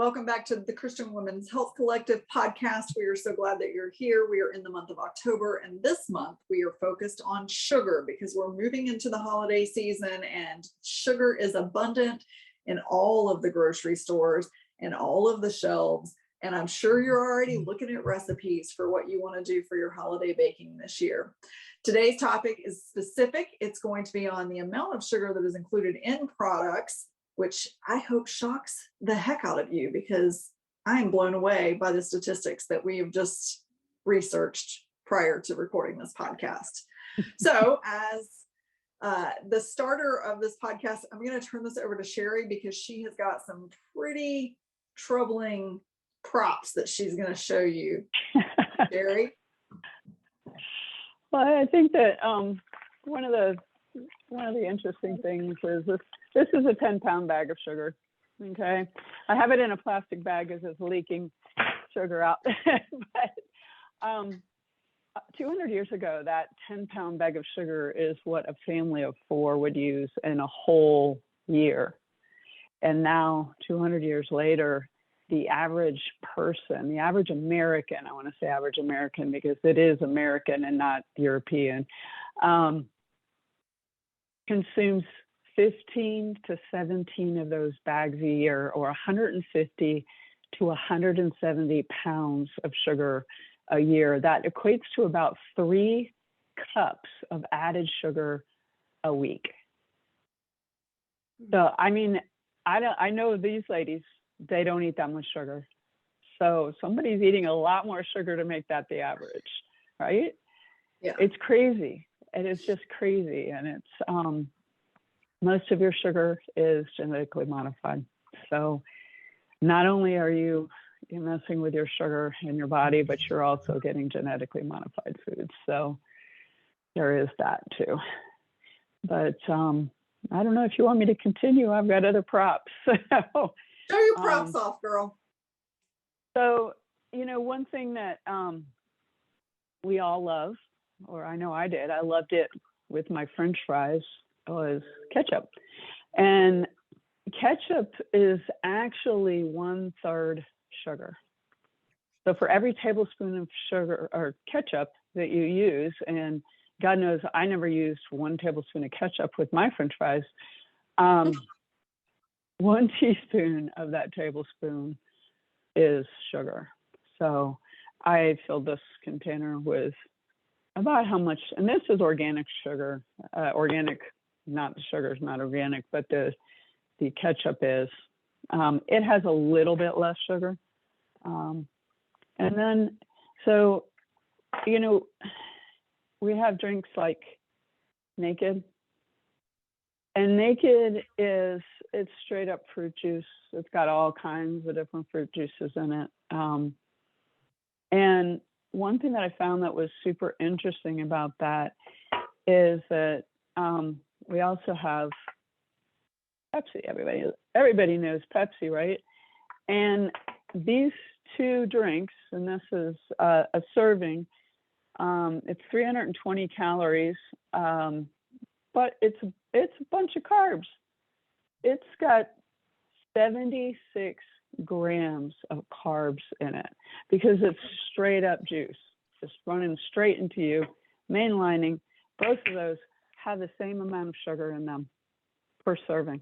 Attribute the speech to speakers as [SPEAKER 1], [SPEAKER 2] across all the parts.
[SPEAKER 1] Welcome back to the Christian Women's Health Collective podcast. We are so glad that you're here. We are in the month of October, and this month we are focused on sugar because we're moving into the holiday season and sugar is abundant in all of the grocery stores and all of the shelves. And I'm sure you're already looking at recipes for what you want to do for your holiday baking this year. Today's topic is specific. It's going to be on the amount of sugar that is included in products, which I hope shocks the heck out of you because I'm blown away by the statistics that we have just researched prior to recording this podcast. So as the starter of this podcast, I'm going to turn this over to Sherry because she has got some pretty troubling props that she's going to show you. Sherry?
[SPEAKER 2] Well, I think that one of the interesting things is this is a 10-pound bag of sugar. Okay, I have it in a plastic bag because it's leaking sugar out. But 200 years ago, that 10-pound bag of sugar is what a family of 4 would use in a whole year. And now, 200 years later, the average person, the average American, I want to say average American because it is American and not European, consumes 15 to 17 of those bags a year, or 150 to 170 pounds of sugar a year. That equates to about 3 cups of added sugar a week. So, I mean, I know these ladies, they don't eat that much sugar. So somebody's eating a lot more sugar to make that the average, right? Yeah. It's crazy. It is just crazy. And it's, most of your sugar is genetically modified. So not only are you're messing with your sugar in your body, but you're also getting genetically modified foods. So there is that too. But I don't know if you want me to continue. I've got other props.
[SPEAKER 1] Show your props off, girl.
[SPEAKER 2] So, one thing that we all love, or I know I did, I loved it with my French fries, was ketchup. And ketchup is actually 1/3 sugar. So for every tablespoon of sugar or ketchup that you use, and God knows I never used 1 tablespoon of ketchup with my French fries, 1 teaspoon of that tablespoon is sugar. So I filled this container with about how much, and this is organic sugar, organic, not the sugar is not organic, but the ketchup is. It has a little bit less sugar. And then, so, we have drinks like Naked. And Naked it's straight up fruit juice. It's got all kinds of different fruit juices in it. And one thing that I found that was super interesting about that is that we also have Pepsi. Everybody knows Pepsi, right? And these 2 drinks, and this is a serving, it's 320 calories, but it's a bunch of carbs. It's got 76 grams of carbs in it because it's straight up juice, just running straight into you, mainlining. Both of those have the same amount of sugar in them per serving.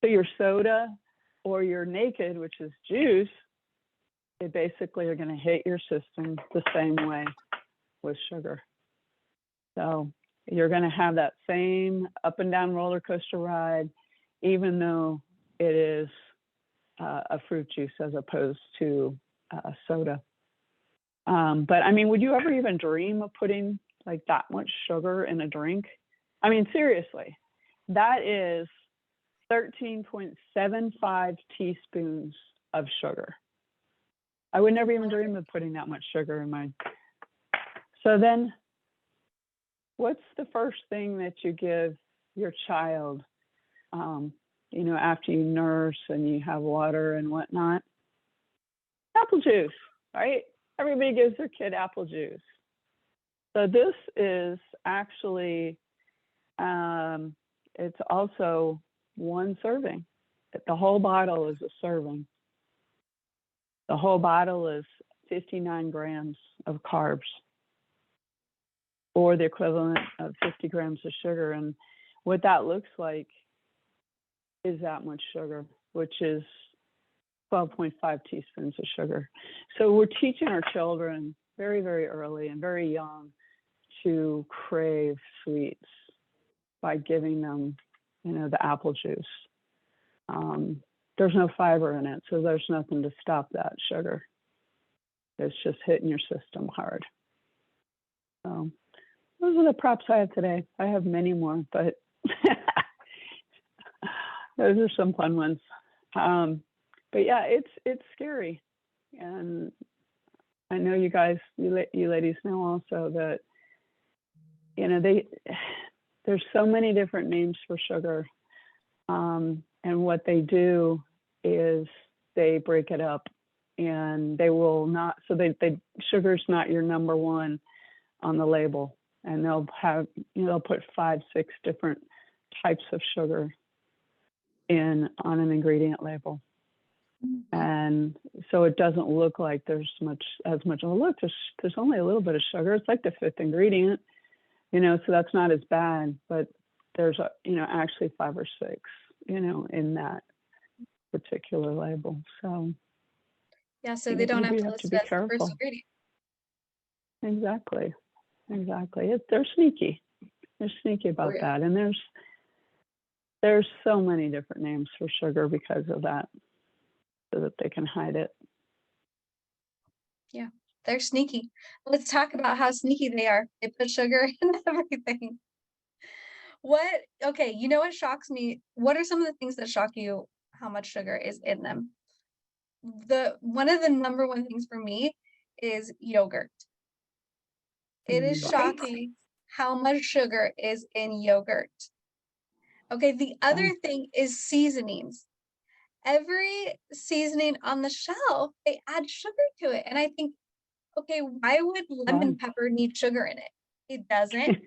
[SPEAKER 2] So your soda or your Naked, which is juice, they basically are going to hit your system the same way with sugar. So you're going to have that same up and down roller coaster ride, even though it is a fruit juice as opposed to soda. But I mean, would you ever even dream of putting like that much sugar in a drink? I mean, seriously, that is 13.75 teaspoons of sugar. I would never even dream of putting that much sugar in mine. So then what's the first thing that you give your child, after you nurse and you have water and whatnot? Apple juice, right? Everybody gives their kid apple juice. So this is actually, it's also 1 serving. The whole bottle is a serving. The whole bottle is 59 grams of carbs, or the equivalent of 50 grams of sugar. And what that looks like is that much sugar, which is 12.5 teaspoons of sugar. So we're teaching our children very, very early and very young to crave sweets by giving them, the apple juice. There's no fiber in it, so there's nothing to stop that sugar. It's just hitting your system hard. So those are the props I have today. I have many more, but those are some fun ones. But yeah, it's scary. And I know you guys, you ladies know also that, there's so many different names for sugar. And what they do is they break it up, and they will not, so sugar's not your number one on the label. And they'll have, they'll put 5, 6 different types of sugar on an ingredient label. And so it doesn't look like there's as much. Oh, look, there's only a little bit of sugar. It's like the 5th ingredient, so that's not as bad. But there's actually 5 or 6, in that particular label. So
[SPEAKER 3] yeah, so they don't have to
[SPEAKER 2] have
[SPEAKER 3] list
[SPEAKER 2] to
[SPEAKER 3] it
[SPEAKER 2] be
[SPEAKER 3] as the first
[SPEAKER 2] careful.
[SPEAKER 3] ingredient.
[SPEAKER 2] Exactly. They're sneaky. They're sneaky about
[SPEAKER 1] yeah.
[SPEAKER 2] that. And there's so many different names for sugar because of that, so that they can hide it.
[SPEAKER 3] Yeah, they're sneaky. Let's talk about how sneaky they are. They put sugar in everything. Okay, what shocks me? What are some of the things that shock you, how much sugar is in them? One of the number one things for me is yogurt. It is shocking how much sugar is in yogurt. Okay, the other thing is seasonings. Every seasoning on the shelf, they add sugar to it. And I think, okay, why would lemon pepper need sugar in it? It doesn't.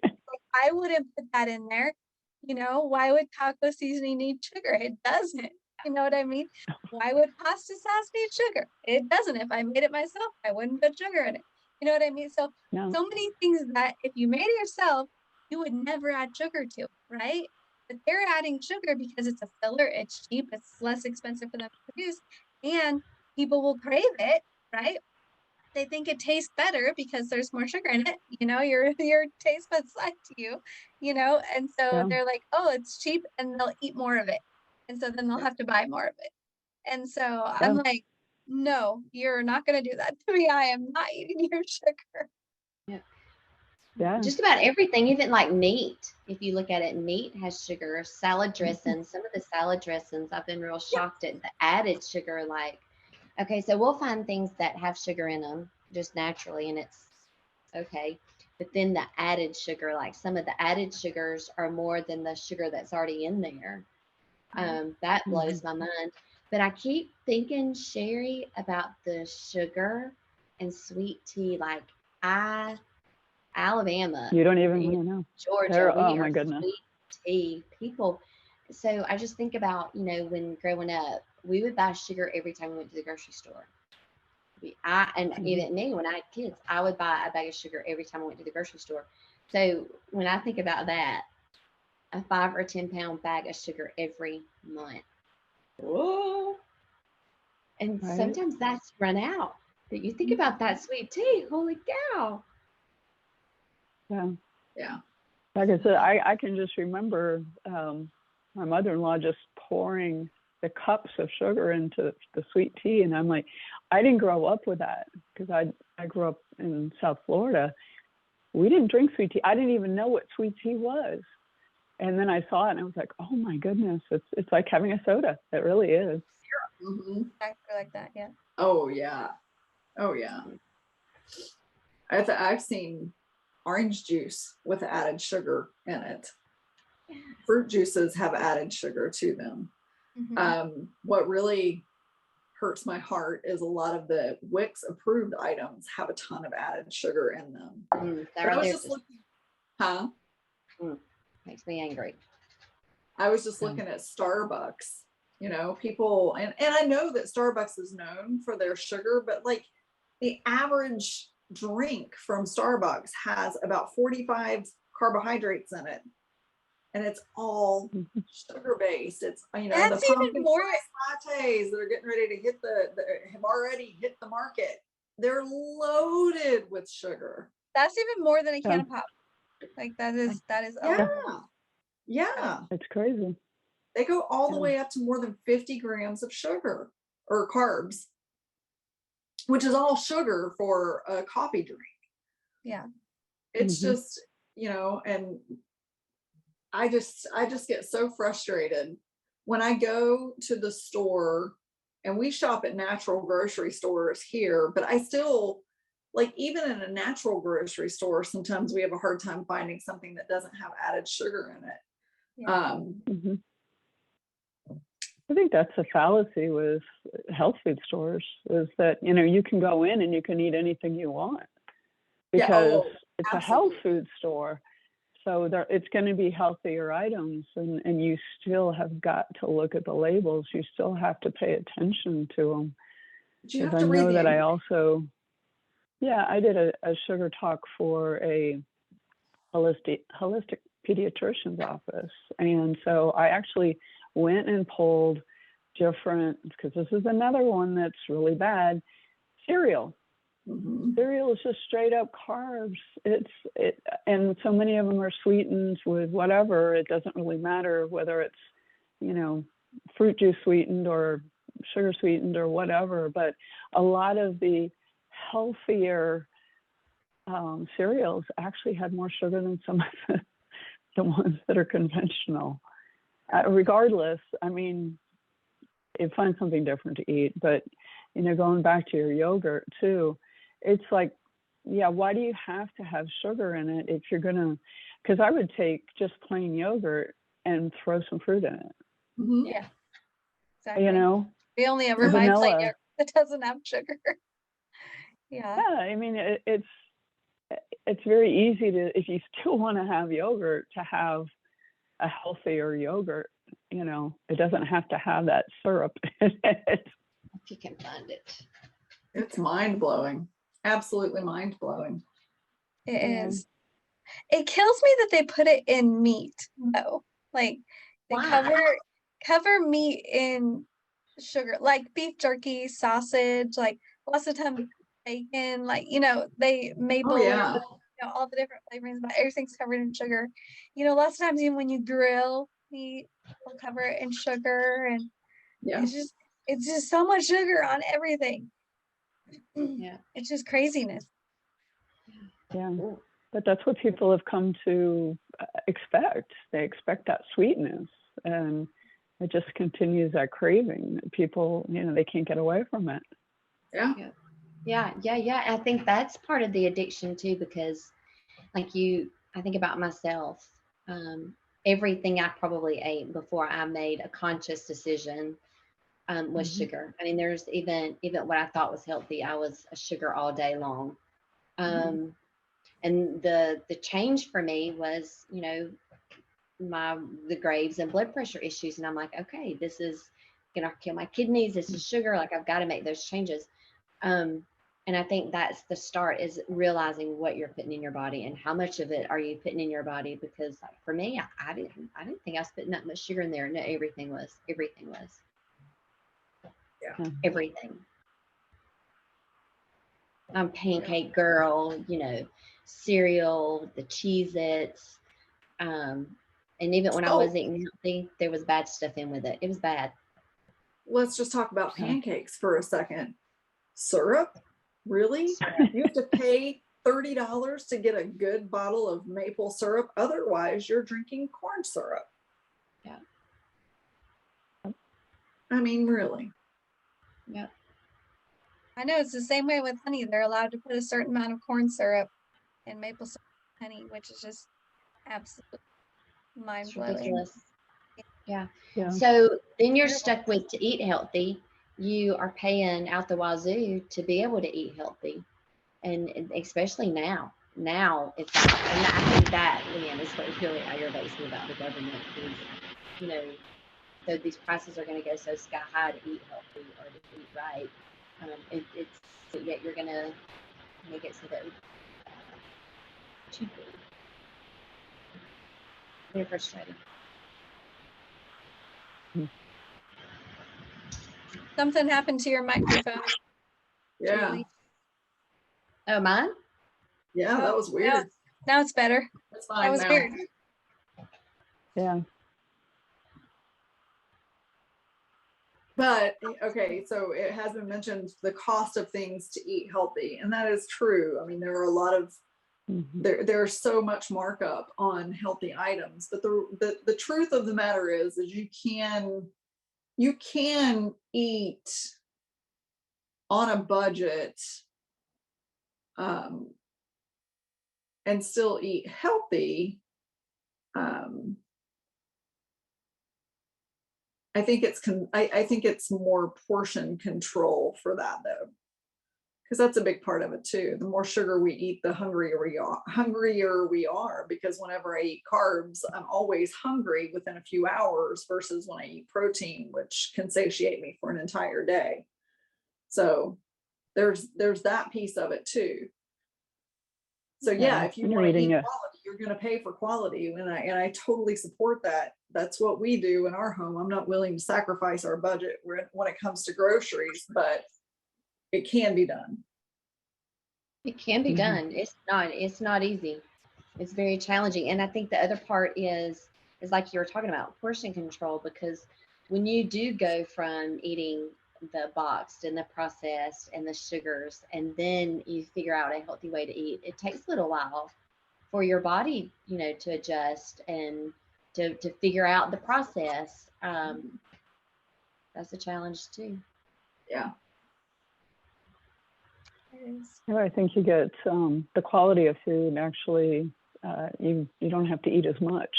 [SPEAKER 3] I wouldn't put that in there. Why would taco seasoning need sugar? It doesn't. You know what I mean? Why would pasta sauce need sugar? It doesn't. If I made it myself, I wouldn't put sugar in it. You know what I mean? So many things that if you made it yourself, you would never add sugar to, right? But they're adding sugar because it's a filler, it's cheap, it's less expensive for them to produce, and people will crave it, right? They think it tastes better because there's more sugar in it. Your taste buds lie to you, and so they're like, oh, it's cheap, and they'll eat more of it. And so then they'll have to buy more of it. And so I'm like, no, you're not going to do that to me. I am not eating your sugar.
[SPEAKER 4] Yeah. Just about everything, even like meat. If you look at it, meat has sugar. Salad dressings, some of the salad dressings, I've been real shocked at the added sugar. Like, okay, so we'll find things that have sugar in them just naturally, and it's okay. But then the added sugar, like some of the added sugars are more than the sugar that's already in there. That blows my mind. But I keep thinking, Sherry, about the sugar and sweet tea. Like Alabama.
[SPEAKER 2] You don't even know.
[SPEAKER 4] Georgia.
[SPEAKER 2] Oh my goodness.
[SPEAKER 4] Sweet tea people. So I just think about, when growing up, we would buy sugar every time we went to the grocery store. Even me, when I had kids, I would buy a bag of sugar every time I went to the grocery store. So when I think about that, a 5 or 10 pound bag of sugar every month. Whoa. And sometimes that's run out. But you think about that sweet tea, holy cow.
[SPEAKER 2] Yeah. Like I said, I can just remember my mother-in-law just pouring the cups of sugar into the sweet tea. And I'm like, I didn't grow up with that because I grew up in South Florida. We didn't drink sweet tea. I didn't even know what sweet tea was. And then I saw it and I was like, oh my goodness, it's like having a soda. It really is.
[SPEAKER 3] Exactly like that, yeah.
[SPEAKER 1] Oh yeah. I've seen orange juice with added sugar in it. Fruit juices have added sugar to them. What really hurts my heart is a lot of the Wix approved items have a ton of added sugar in them. I was just looking,
[SPEAKER 4] Makes me angry.
[SPEAKER 1] I was just looking at Starbucks You know, people, and I know that Starbucks is known for their sugar, but like the average drink from Starbucks has about 45 carbohydrates in it. And it's all sugar based. It's, you know,
[SPEAKER 3] That's
[SPEAKER 1] the
[SPEAKER 3] even
[SPEAKER 1] pumpkin
[SPEAKER 3] more.
[SPEAKER 1] spice lattes that are getting ready to hit have already hit the market. They're loaded with sugar.
[SPEAKER 3] That's even more than a can
[SPEAKER 2] Yeah.
[SPEAKER 3] of pop. Like that is
[SPEAKER 1] Yeah.
[SPEAKER 3] oh,
[SPEAKER 1] Yeah.
[SPEAKER 2] It's crazy.
[SPEAKER 1] They go all the
[SPEAKER 2] Yeah.
[SPEAKER 1] way up to more than 50 grams of sugar or carbs, which is all sugar for a coffee drink.
[SPEAKER 3] yeah.
[SPEAKER 1] It's
[SPEAKER 2] Mhm.
[SPEAKER 1] just, you know, and I just get so frustrated when I go to the store, and we shop at natural grocery stores here, but I still, like, even in a natural grocery store, sometimes we have a hard time finding something that doesn't have added sugar in it.
[SPEAKER 3] Yeah.
[SPEAKER 2] Mhm. I think that's a fallacy with health food stores, is that, you know, you can go in and you can eat anything you want
[SPEAKER 1] Yeah,
[SPEAKER 2] because
[SPEAKER 1] oh,
[SPEAKER 2] it's a health
[SPEAKER 1] absolutely.
[SPEAKER 2] food store. So there, it's going to be healthier items, and you still have got to look at the labels. You still have to pay attention to them.
[SPEAKER 1] But you
[SPEAKER 2] Because
[SPEAKER 1] have
[SPEAKER 2] I
[SPEAKER 1] to read
[SPEAKER 2] know
[SPEAKER 1] the
[SPEAKER 2] that I also, yeah, I did a sugar talk for a holistic pediatrician's office. And so I actually went and pulled different, because this is another one that's really bad, cereal.
[SPEAKER 1] Mhm.
[SPEAKER 2] Cereal is just straight up carbs. And so many of them are sweetened with whatever. It doesn't really matter whether it's, you know, fruit juice sweetened or sugar sweetened or whatever. But a lot of the healthier cereals actually had more sugar than some of the ones that are conventional. Regardless, I mean, you find something different to eat. But, you know, going back to your yogurt too, it's like, yeah, why do you have to have sugar in it if you're gonna? Because I would take just plain yogurt and throw some fruit in it.
[SPEAKER 1] Mhm.
[SPEAKER 3] Yeah. Exactly.
[SPEAKER 2] You know,
[SPEAKER 3] We only ever buy plain
[SPEAKER 2] vanilla.
[SPEAKER 3] yogurt that doesn't have sugar. Yeah.
[SPEAKER 2] Yeah, I mean, it's very easy to, if you still want to have yogurt, to have a healthier yogurt. You know, it doesn't have to have that syrup in it.
[SPEAKER 4] If you can find it.
[SPEAKER 1] It's mind blowing. Absolutely mind blowing.
[SPEAKER 3] It
[SPEAKER 2] Yeah.
[SPEAKER 3] is. It kills me that they put it in meat though. Like they
[SPEAKER 4] Why?
[SPEAKER 3] cover meat in sugar, like beef jerky, sausage, like lots of times bacon, like, you know, they maple,
[SPEAKER 1] Oh yeah.
[SPEAKER 3] you know, all the different flavorings, but everything's covered in sugar. You know, lots of times even when you grill meat, they'll cover it in sugar, and
[SPEAKER 1] Yeah.
[SPEAKER 3] it's just so much sugar on everything.
[SPEAKER 4] Yeah.
[SPEAKER 3] It's just craziness.
[SPEAKER 2] Yeah. But that's what people have come to expect. They expect that sweetness, and it just continues that craving. People, you know, they can't get away from it.
[SPEAKER 1] Yeah.
[SPEAKER 4] Yeah. I think that's part of the addiction too, because like I think about myself. Everything I probably ate before I made a conscious decision was
[SPEAKER 2] Mhm.
[SPEAKER 4] sugar. I mean, there's even what I thought was healthy, I was a sugar all day long. And the change for me was, you know, the graves and blood pressure issues, and I'm like, okay, this is gonna kill my kidneys. This is sugar. Like, I've got to make those changes. And I think that's the start, is realizing what you're putting in your body and how much of it are you putting in your body. Because like, for me, I didn't think I was putting that much sugar in there. No, everything was.
[SPEAKER 1] Yeah.
[SPEAKER 4] Everything. I'm pancake girl, you know, cereal, the Cheez-Its. And even when I was eating healthy, there was bad stuff in with it. It was bad.
[SPEAKER 1] Let's just talk about pancakes for a second. Syrup? Really? You have to pay $30 to get a good bottle of maple syrup. Otherwise, you're drinking corn syrup.
[SPEAKER 4] Yeah.
[SPEAKER 1] I mean, really.
[SPEAKER 4] Yeah.
[SPEAKER 3] I know it's the same way with honey. They're allowed to put a certain amount of corn syrup in maple syrup honey, which is just absolutely mind-blowing.
[SPEAKER 4] Ridiculous. Yeah.
[SPEAKER 2] Yeah.
[SPEAKER 4] So then you're stuck with, to eat healthy, you are paying out the wazoo to be able to eat healthy. And especially now it's like, and I think that, Leanne, is what really aggravates me about the government is, you know, So these prices are going to go so sky high to eat healthy or to eat right. But yet you're going to make it so that it's cheaper. Very frustrating.
[SPEAKER 3] Something happened to your microphone.
[SPEAKER 1] Yeah.
[SPEAKER 3] Julie.
[SPEAKER 4] Oh, mine?
[SPEAKER 1] Yeah, that was weird.
[SPEAKER 3] Now it's better.
[SPEAKER 1] That's fine.
[SPEAKER 3] That was
[SPEAKER 1] now.
[SPEAKER 3] weird.
[SPEAKER 2] Yeah.
[SPEAKER 1] But okay, so it has been mentioned the cost of things to eat healthy, and that is true. I mean, there are a lot of there's so much markup on healthy items, but the truth of the matter is you can eat on a budget and still eat healthy. I think it's more portion control for that though, because that's a big part of it too. The more sugar we eat, the hungrier we are. Because whenever I eat carbs, I'm always hungry within a few hours versus when I eat protein, which can satiate me for an entire day. So there's that piece of it too. So yeah, if you want to eat quality, you're going to pay for quality, and I totally support that. That's what we do in our home. I'm not willing to sacrifice our budget when it comes to groceries, but it can be done.
[SPEAKER 4] It can be done. It's not easy. It's very challenging. And I think the other part is like you were talking about, portion control, because when you do go from eating the boxed and the processed and the sugars, and then you figure out a healthy way to eat, it takes a little while for your body, to adjust and to figure out the process. That's a challenge too.
[SPEAKER 1] Yeah.
[SPEAKER 2] I think you get the quality of food actually, you don't have to eat as much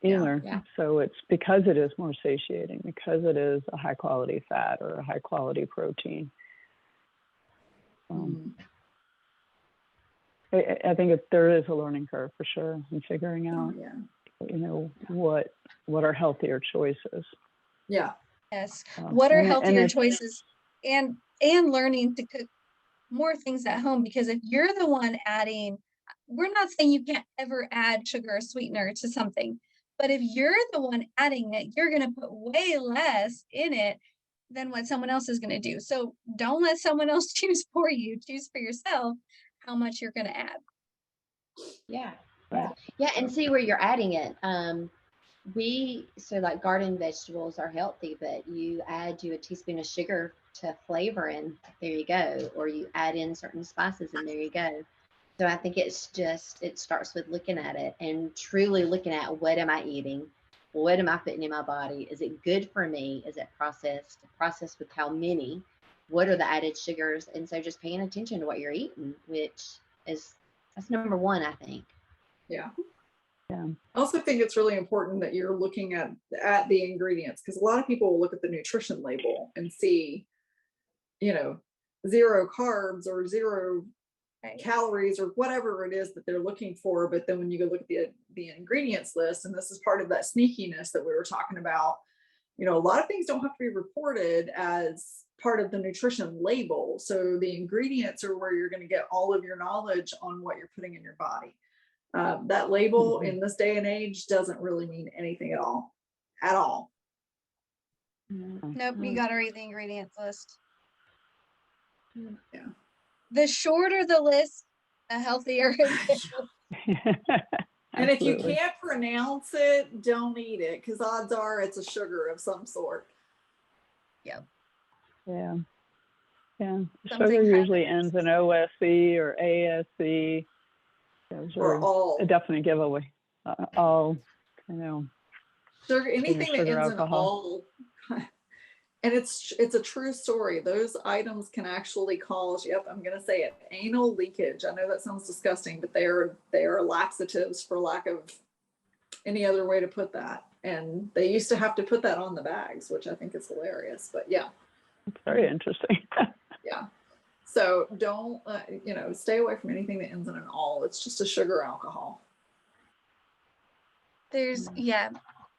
[SPEAKER 2] either.
[SPEAKER 4] Yeah.
[SPEAKER 2] So it's because it is more satiating, because it is a high quality fat or a high quality protein. I think there is a learning curve for sure in figuring out, what are healthier choices.
[SPEAKER 1] Yeah.
[SPEAKER 3] Yes. What are healthier choices, and learning to cook more things at home, because if you're the one adding, we're not saying you can't ever add sugar or sweetener to something, but if you're the one adding it, you're going to put way less in it than what someone else is going to do. So don't let someone else choose for you. Choose for yourself how much you're going to add.
[SPEAKER 4] Yeah. Yeah. And see where you're adding it. So like garden vegetables are healthy, but you add a teaspoon of sugar to flavor, and there you go. Or you add in certain spices, and there you go. So I think it starts with looking at it and truly looking at, what am I eating? What am I putting in my body? Is it good for me? Is it processed? Processed with how many? What are the added sugars? And so just paying attention to what you're eating, that's number one, I think.
[SPEAKER 1] Yeah.
[SPEAKER 2] Yeah.
[SPEAKER 1] I also think it's really important that you're looking at the ingredients, because a lot of people will look at the nutrition label and see, 0 carbs or 0 calories or whatever it is that they're looking for. But then when you go look at the ingredients list, and this is part of that sneakiness that we were talking about, a lot of things don't have to be reported as part of the nutrition label. So the ingredients are where you're going to get all of your knowledge on what you're putting in your body. That label in this day and age doesn't really mean anything at all.
[SPEAKER 3] Nope, you got to read the ingredients list.
[SPEAKER 1] Yeah.
[SPEAKER 3] The shorter the list, the healthier it is.
[SPEAKER 1] And if you can't pronounce it, don't eat it, because odds are it's a sugar of some sort.
[SPEAKER 3] Yep.
[SPEAKER 2] Yeah. Sugar usually ends in OSE or ASE. Those are
[SPEAKER 1] all
[SPEAKER 2] a definite giveaway. All,
[SPEAKER 1] sugar, anything that ends
[SPEAKER 2] alcohol.
[SPEAKER 1] in all. And it's a true story. Those items can actually cause, I'm going to say it, anal leakage. I know that sounds disgusting, but they are laxatives, for lack of any other way to put that. And they used to have to put that on the bags, which I think is hilarious. But yeah,
[SPEAKER 2] it's very interesting.
[SPEAKER 1] Yeah. So don't stay away from anything that ends in an all. It's just a sugar alcohol.
[SPEAKER 3] There's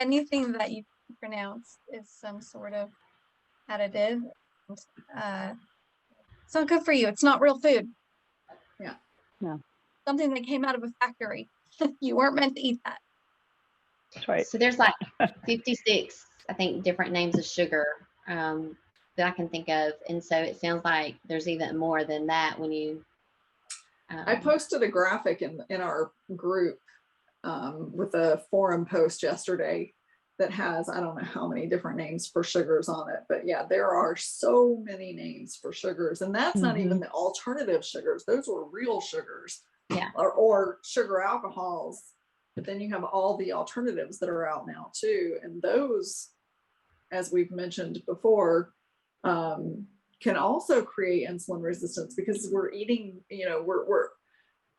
[SPEAKER 3] anything that you pronounce is some sort of additive. It's not good for you. It's not real food.
[SPEAKER 1] Yeah.
[SPEAKER 2] No.
[SPEAKER 3] Something that came out of a factory. You weren't meant to eat that.
[SPEAKER 2] That's right.
[SPEAKER 4] So there's like 56, I think, different names of sugar that I can think of. And so it sounds like there's even more than that when you.
[SPEAKER 1] I posted a graphic in our group with a forum post yesterday that has, I don't know how many different names for sugars on it, but yeah, there are so many names for sugars. And that's not even the alternative sugars. Those were real sugars.
[SPEAKER 4] Yeah.
[SPEAKER 1] Or sugar alcohols. But then you have all the alternatives that are out now too. And those, as we've mentioned before, can also create insulin resistance because we're eating,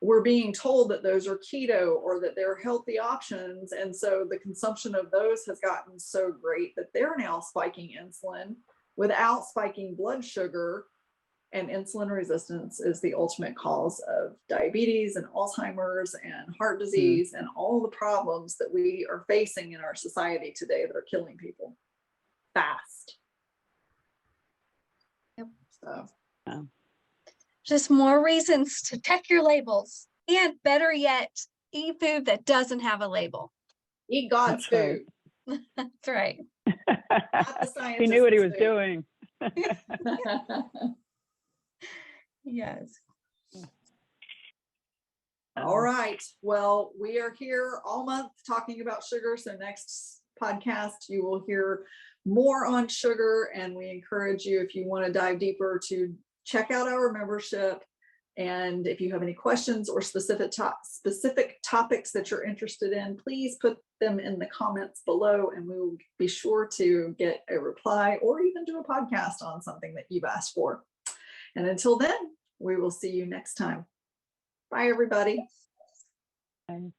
[SPEAKER 1] we're being told that those are keto or that they're healthy options. And so the consumption of those has gotten so great that they're now spiking insulin without spiking blood sugar. And insulin resistance is the ultimate cause of diabetes and Alzheimer's and heart disease and all the problems that we are facing in our society today that are killing people fast.
[SPEAKER 3] Yep.
[SPEAKER 1] So.
[SPEAKER 3] Just more reasons to check your labels. And better yet, eat food that doesn't have a label.
[SPEAKER 1] Eat God's food.
[SPEAKER 3] That's right.
[SPEAKER 2] He knew what he was doing.
[SPEAKER 3] Yes.
[SPEAKER 1] All right. Well, we are here all month talking about sugar. So next podcast, you will hear more on sugar. And we encourage you, if you want to dive deeper, to check out our membership. And if you have any questions or specific topics that you're interested in, please put them in the comments below and we will be sure to get a reply or even do a podcast on something that you've asked for. And until then, we will see you next time. Bye, everybody.
[SPEAKER 2] Bye.